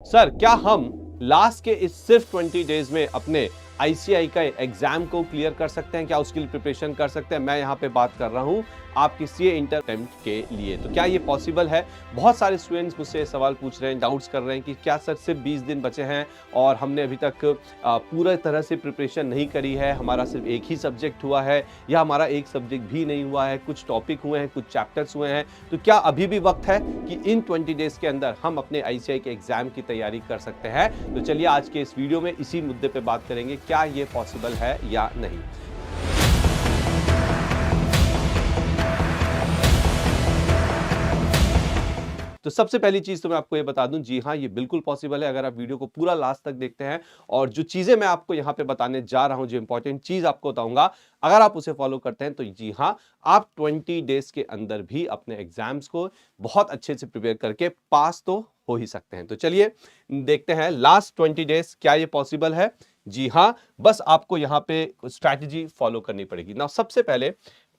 Sir क्या हम last के इस सिर्फ 20 डेज में अपने आईसीआई का एग्जाम को क्लियर कर सकते हैं? क्या उसके लिए प्रिपरेशन कर सकते हैं? मैं यहाँ पे बात कर रहा हूँ आपकी सीए इंटर अटेम्प्ट के लिए। तो क्या ये पॉसिबल है? बहुत सारे स्टूडेंट्स मुझसे सवाल पूछ रहे हैं, डाउट्स कर रहे हैं कि क्या सर सिर्फ 20 दिन बचे हैं और हमने अभी तक पूरा तरह से प्रिपरेशन नहीं करी है, हमारा सिर्फ एक ही सब्जेक्ट हुआ है या हमारा एक सब्जेक्ट भी नहीं हुआ है, कुछ टॉपिक हुए हैं, कुछ चैप्टर्स हुए हैं, तो क्या अभी भी वक्त है कि इन 20 डेज के अंदर हम अपने आईसीआई के एग्जाम की तैयारी कर सकते हैं? तो चलिए आज के इस वीडियो में इसी मुद्दे पे बात करेंगे, क्या ये पॉसिबल है या नहीं। तो सबसे पहली चीज तो मैं आपको ये बता दूं, जी हाँ, ये बिल्कुल पॉसिबल है अगर आप वीडियो को पूरा लास्ट तक देखते हैं। और जो चीजें मैं आपको यहाँ पे बताने जा रहा हूं, जो इंपॉर्टेंट चीज आपको बताऊंगा, अगर आप उसे फॉलो करते हैं तो जी हाँ, आप 20 डेज के अंदर भी अपने एग्जाम्स को बहुत अच्छे से प्रिपेयर करके पास तो हो ही सकते हैं। तो चलिए देखते हैं लास्ट 20 डेज क्या ये पॉसिबल है। जी हाँ, बस आपको यहाँ पे स्ट्रैटेजी फॉलो करनी पड़ेगी ना। सबसे पहले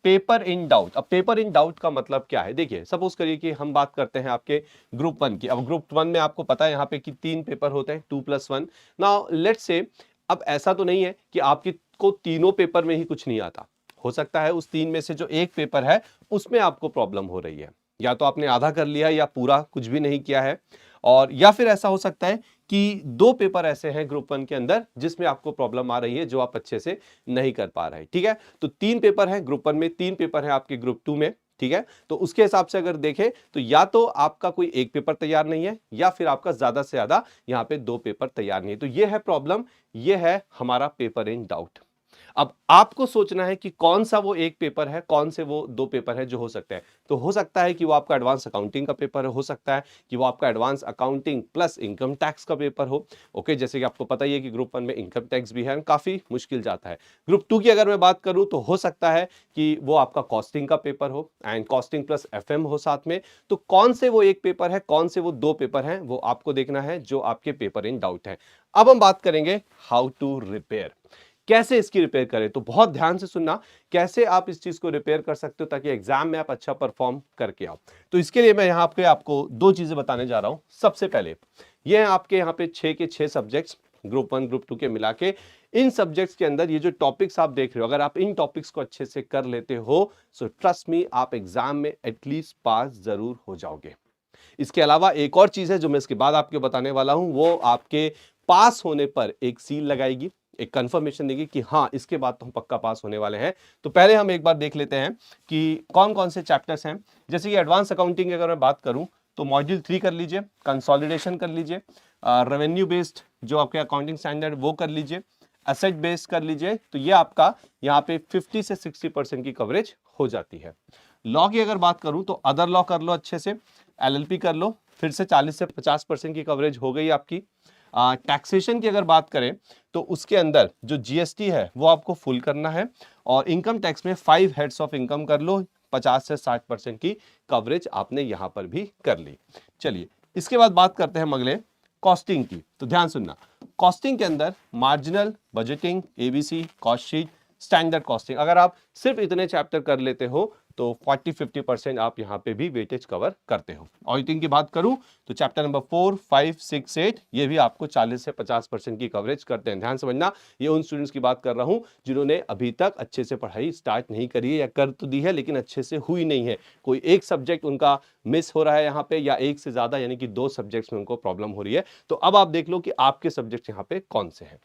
पेपर इन डाउट। अब पेपर इन डाउट का मतलब क्या है? देखिए, सपोज करिए कि हम बात करते हैं आपके ग्रुप 1 की। अब ग्रुप 1 में आपको पता है यहाँ पे कि 3 पेपर होते हैं, 2+1। नाउ लेट्स से अब ऐसा तो नहीं है कि आपकी को तीनों पेपर में ही कुछ नहीं आता। हो सकता है उस 3 में से जो एक पेपर है उसमें आपको प्रॉब्लम हो रही है, या तो आपने आधा कर लिया या पूरा कुछ भी नहीं किया है। और या फिर ऐसा हो सकता है कि 2 पेपर ऐसे हैं ग्रुप 1 के अंदर जिसमें आपको प्रॉब्लम आ रही है, जो आप अच्छे से नहीं कर पा रहे हैं। ठीक है, तो 3 पेपर हैं ग्रुप 1 में, 3 पेपर हैं आपके ग्रुप 2 में। ठीक है, तो उसके हिसाब से अगर देखें तो या तो आपका कोई एक पेपर तैयार नहीं है, या फिर आपका ज्यादा से ज्यादा यहाँ पे 2 पेपर तैयार नहीं है। तो ये है प्रॉब्लम, ये है हमारा पेपर इन डाउट। अब आपको सोचना है कि कौन सा वो एक पेपर है, कौन से वो 2 पेपर है जो हो सकते हैं। तो हो सकता है कि वो आपका एडवांस अकाउंटिंग का पेपर हो सकता है कि वो आपका advance accounting plus income tax का पेपर हो। ओके, जैसे कि आपको पता ही है कि ग्रुप 1 में इनकम टैक्स भी है, काफी मुश्किल जाता है। ग्रुप 2 की अगर मैं बात करूं तो हो सकता है कि वो आपका कॉस्टिंग का पेपर हो, एंड कॉस्टिंग प्लस एफएम हो साथ में। तो कौन से वो एक पेपर है, कौन से वो 2 पेपर हैं, वो आपको देखना है जो आपके पेपर इन डाउट है। अब हम बात करेंगे हाउ टू रिपेयर, कैसे इसकी रिपेयर करें। तो बहुत ध्यान से सुनना, कैसे आप इस चीज को रिपेयर कर सकते हो ताकि एग्जाम में आप अच्छा परफॉर्म करके आओ। तो इसके लिए मैं यहाँ पे आपको 2 चीजें बताने जा रहा हूं। सबसे पहले ये है आपके यहाँ पे 6 के 6 सब्जेक्ट्स, ग्रुप 1 ग्रुप 2 के मिला के। इन सब्जेक्ट्स के अंदर ये जो टॉपिक्स आप देख रहे हो, अगर आप इन टॉपिक्स को अच्छे से कर लेते हो, सो ट्रस्ट मी, आप एग्जाम में एटलीस्ट पास जरूर हो जाओगे। इसके अलावा एक और चीज है जो मैं इसके बाद आपको बताने वाला हूं, वो आपके पास होने पर एक सील लगाएगी, एक कंफर्मेशन देगी कि हाँ, इसके बाद तो हम पक्का पास होने वाले हैं। तो पहले हम एक बार देख लेते हैं कि कौन कौन से चैप्टर्स हैं। जैसे कि एडवांस अकाउंटिंग की अगर मैं बात करूं तो मॉड्यूल 3 कर लीजिए, कंसोलिडेशन कर लीजिए, रेवेन्यू बेस्ड जो आपके अकाउंटिंग स्टैंडर्ड वो कर लीजिए, एसेट बेस्ड कर लीजिए। तो ये आपका यहाँ पे 50 से 60% की कवरेज हो जाती है। लॉ की अगर बात करूं तो अदर लॉ कर लो अच्छे से, एलएलपी कर लो, फिर से 40 से 50% की कवरेज हो गई आपकी। टैक्सेशन की अगर बात करें तो उसके अंदर जो जीएसटी है वो आपको फुल करना है, और इनकम टैक्स में 5 हेड्स ऑफ इनकम कर लो, 50 से 60% की कवरेज आपने यहां पर भी कर ली। चलिए इसके बाद बात करते हैं अगले कॉस्टिंग की। तो ध्यान सुनना, कॉस्टिंग के अंदर marginal, budgeting, ABC, cost sheet, standard costing, अगर आप सिर्फ इतने चैप्टर कर लेते हो तो 40-50% आप यहां पे भी वेटेज कवर करते हो। ऑडिटिंग की बात करूं तो चैप्टर नंबर 4, 5, 6, 8 ये भी आपको 40 से 50% की कवरेज करते हैं। ध्यान समझना, ये उन स्टूडेंट्स की बात कर रहा हूं जिन्होंने अभी तक अच्छे से पढ़ाई स्टार्ट नहीं करी है, या कर तो दी है लेकिन अच्छे से हुई नहीं है। कोई एक सब्जेक्ट उनका मिस हो रहा है यहाँ पे, या एक से ज्यादा यानी कि 2 सब्जेक्ट्स में उनको प्रॉब्लम हो रही है। तो अब आप देख लो कि आपके सब्जेक्ट यहाँ पे कौन से हैं।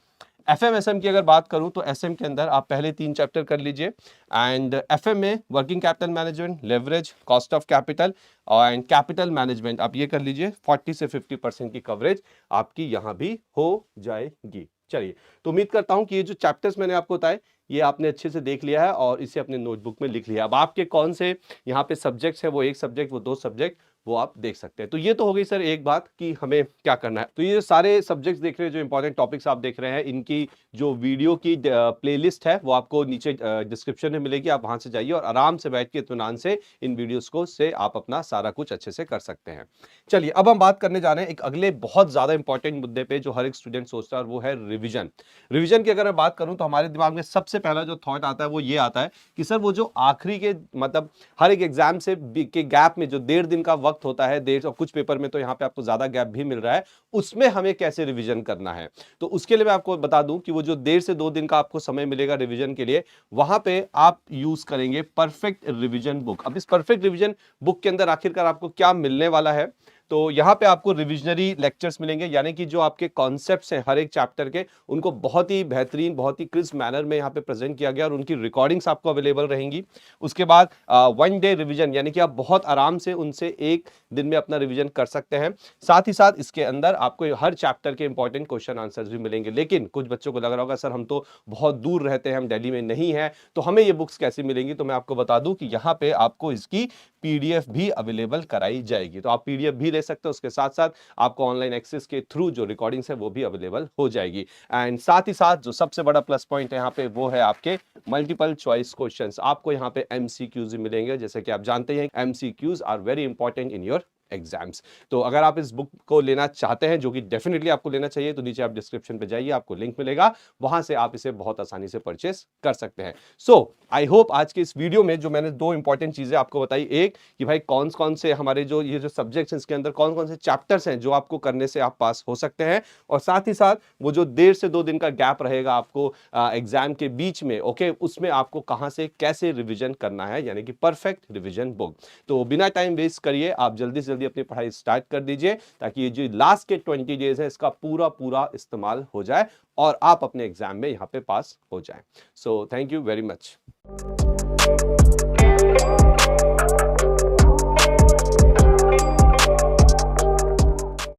एफएम एसएम की अगर बात करूं तो एसएम के अंदर आप पहले 3 चैप्टर कर लीजिए, एंड एफएम में working capital management, leverage, cost of capital and capital management आप ये कर लीजिए। 40 से 50% की कवरेज आपकी यहां भी हो जाएगी। चलिए, तो उम्मीद करता हूं कि ये जो चैप्टर्स मैंने आपको बताए ये आपने अच्छे से देख लिया है और इसे अपने नोटबुक में लिख लिया। अब आपके कौन से यहाँ पे सब्जेक्ट्स है, वो एक सब्जेक्ट, वो 2 सब्जेक्ट, वो आप देख सकते हैं। तो ये तो हो गई सर एक बात कि हमें क्या करना है। तो ये सारे सब्जेक्ट्स देख रहे हैं, जो इंपॉर्टेंट टॉपिक्स आप देख रहे हैं, इनकी जो वीडियो की प्लेलिस्ट है वो आपको नीचे डिस्क्रिप्शन में मिलेगी। आप वहां से जाइए और आराम से बैठ के इत्मीनान से इन वीडियोस को से आप अपना सारा कुछ अच्छे से कर सकते हैं। चलिए अब हम बात करने जा रहे हैं एक अगले बहुत ज्यादा इंपॉर्टेंट मुद्दे पे जो हर एक स्टूडेंट सोचता है, और वो है रिविजन। रिविजन की अगर मैं बात करूं तो हमारे दिमाग में सबसे पहला जो थॉट आता है वो ये आता है कि सर वो जो आखिरी के मतलब हर एक एग्जाम से के गैप में जो 1.5 दिन का वक्त वक्त होता है देर, और कुछ पेपर में तो यहाँ पे आपको ज्यादा गैप भी मिल रहा है, उसमें हमें कैसे रिवीजन करना है। तो उसके लिए मैं आपको बता दूं कि वो जो 1.5 से 2 दिन का आपको समय मिलेगा रिवीजन के लिए, वहां पे आप यूज करेंगे परफेक्ट रिवीजन बुक। अब इस परफेक्ट रिवीजन बुक के अंदर आखिरकार आपको क्या मिलने वाला है, तो यहां पे आपको रिविजनरी लेक्चर्स मिलेंगे, यानी कि जो आपके कॉन्सेप्ट्स हैं हर एक चैप्टर के, उनको बहुत ही बेहतरीन, बहुत ही क्रिस्प मैनर में यहां पे प्रेजेंट किया गया और उनकी रिकॉर्डिंग्स आपको अवेलेबल रहेंगी। उसके बाद 1 डे रिवीजन, यानी कि आप बहुत आराम से उनसे एक दिन में अपना रिवीजन कर सकते हैं। साथ ही साथ इसके अंदर आपको हर चैप्टर के इंपॉर्टेंट क्वेश्चन आंसर्स भी मिलेंगे। लेकिन कुछ बच्चों को लग रहा होगा सर हम तो बहुत दूर रहते हैं, हम दिल्ली में नहीं है, तो हमें ये बुक्स कैसे मिलेंगी, तो मैं आपको बता दूं कि यहाँ पे आपको इसकी पीडीएफ भी अवेलेबल कराई जाएगी। तो आप पीडीएफ भी ले सकते हो, उसके साथ साथ आपको ऑनलाइन एक्सेस के थ्रू जो रिकॉर्डिंग्स है वो भी अवेलेबल हो जाएगी। एंड साथ ही साथ जो सबसे बड़ा प्लस पॉइंट है यहाँ पे वो है आपके मल्टीपल चॉइस क्वेश्चंस। आपको यहाँ पे एमसीक्यूज मिलेंगे। जैसे कि आप जानते हैं MCQs are very important in your exams. तो अगर आप इस बुक को लेना चाहते हैं, जो कि डेफिनेटली आपको लेना चाहिए, तो नीचे आप डिस्क्रिप्शन पे जाइए, आपको लिंक मिलेगा, वहां से आप इसे बहुत आसानी से परचेस कर सकते हैं। सो आई होप आज के इस वीडियो में जो मैंने 2 इंपॉर्टेंट चीजें आपको बताई, एक कि भाई कौन कौन से हमारे जो ये जो सब्जेक्ट्स हैं इसके अंदर कौन कौन से चैप्टर्स हैं जो आपको करने से आप पास हो सकते हैं, और साथ ही साथ वो जो 1.5 से 2 दिन का गैप रहेगा आपको एग्जाम के बीच में, ओके, उसमें आपको कहां से कैसे रिविजन करना है, यानी कि परफेक्ट रिविजन बुक। तो बिना टाइम वेस्ट करिए आप जल्दी से जल्दी अपनी पढ़ाई स्टार्ट कर दीजिए, ताकि ये जो लास्ट के 20 डेज है इसका पूरा पूरा इस्तेमाल हो जाए और आप अपने एग्जाम में यहां पे पास हो जाएं। So thank you very much.